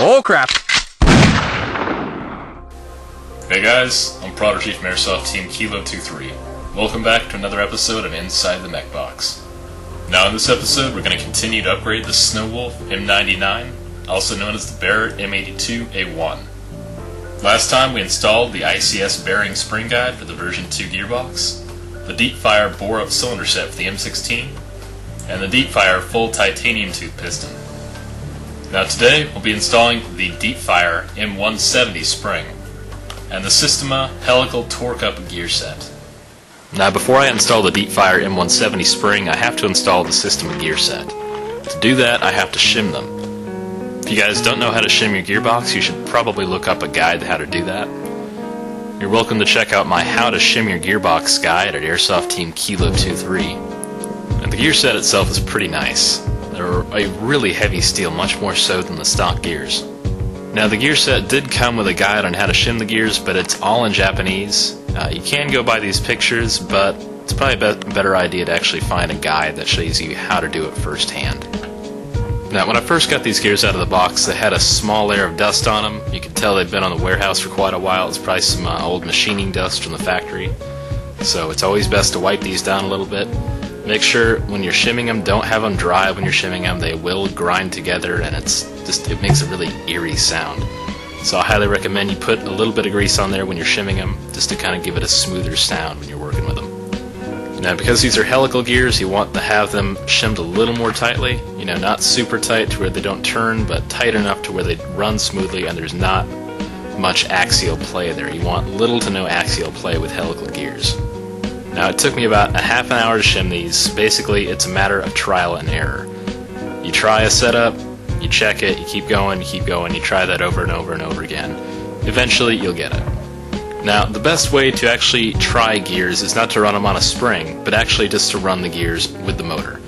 Oh crap! Hey guys, I'm Prodigy from AirSoft Team Pt.3. Welcome back to another episode of Inside the Mechbox. Now in this episode, we're going to continue to upgrade the Snowwolf M99, also known as the Barrett M82A1. Last time we installed the ICS bearing spring guide for the version 2 gearbox, the Deepfire bore-up cylinder set for the M16, and the Deepfire full titanium tooth piston. Now today we'll be installing the Deepfire M170 spring and the Systema helical torque-up gear set. Now before I install the Deepfire M170 spring, I have to install the Systema gear set. To do that, I have to shim them. If you guys don't know how to shim your gearbox, you should probably look up a guide to how to do that. You're welcome to check out my How to Shim Your Gearbox guide at AirSoft Team Pt.3. And the gear set itself is pretty nice. They're a really heavy steel, much more so than the stock gears. Now the gear set did come with a guide on how to shim the gears, but it's all in Japanese. You can go by these pictures, but it's probably a better idea to actually find a guide that shows you how to do it firsthand. Now when I first got these gears out of the box, they had a small layer of dust on them. You could tell they'd been on the warehouse for quite a while. It's probably some old machining dust from the factory. So it's always best to wipe these down a little bit. Make sure when you're shimming them, don't have them dry when you're shimming them. They will grind together and it makes a really eerie sound. So I highly recommend you put a little bit of grease on there when you're shimming them, just to kind of give it a smoother sound when you're working with them. Now because these are helical gears, you want to have them shimmed a little more tightly. You know, not super tight to where they don't turn, but tight enough to where they run smoothly and there's not much axial play there. You want little to no axial play with helical gears. Now it took me about a half an hour to shim these. Basically it's a matter of trial and error. You try a setup, you check it, you keep going, you try that over and over and over again. Eventually you'll get it. Now the best way to actually try gears is not to run them on a spring, but actually just to run the gears with the motor.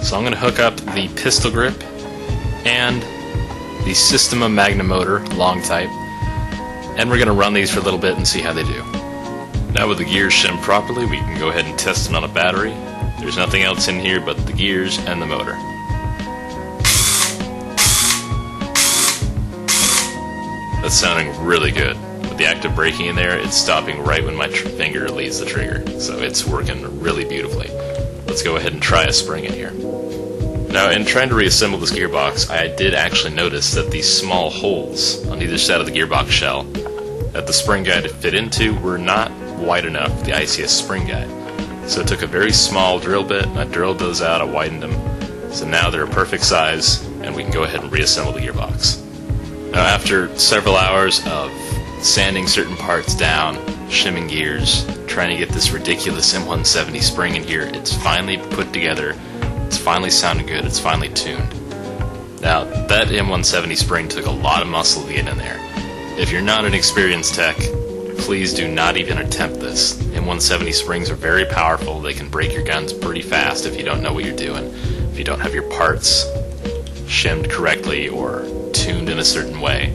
So I'm going to hook up the pistol grip and the Systema Magnum motor, long type, and we're going to run these for a little bit and see how they do. Now with the gears shimmed properly, we can go ahead and test them on a battery. There's nothing else in here but the gears and the motor. That's sounding really good. With the active braking in there, it's stopping right when my finger leaves the trigger. So it's working really beautifully. Let's go ahead and try a spring in here. Now in trying to reassemble this gearbox, I did actually notice that these small holes on either side of the gearbox shell that the spring guide fit into were not wide enough for the ICS spring guide. So I took a very small drill bit and I drilled those out, I widened them. So now they're a perfect size and we can go ahead and reassemble the gearbox. Now after several hours of sanding certain parts down, shimming gears, trying to get this ridiculous M170 spring in here, it's finally put together, it's finally sounding good, it's finally tuned. Now that M170 spring took a lot of muscle to get in there. If you're not an experienced tech, please do not even attempt this. M170 springs are very powerful. They can break your guns pretty fast if you don't know what you're doing. If you don't have your parts shimmed correctly or tuned in a certain way.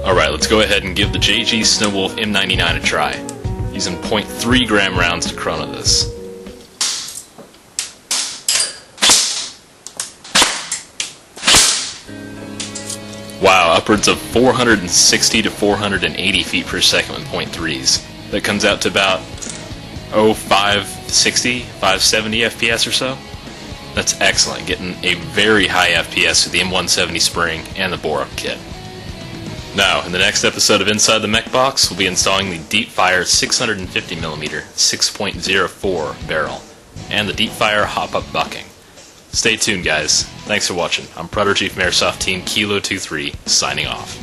Alright, let's go ahead and give the JG Snowwolf M99 a try. Using 0.3 gram rounds to chrono this. Wow, upwards of 460 to 480 feet per second with 0.3s. That comes out to about 560, 570 FPS or so. That's excellent, getting a very high FPS with the M170 spring and the bore-up kit. Now, in the next episode of Inside the Mechbox, we'll be installing the Deepfire 650mm 6.04 barrel and the Deepfire hop-up bucking. Stay tuned, guys. Thanks for watching. I'm Prodigy from AirSoft Team Pt.3, signing off.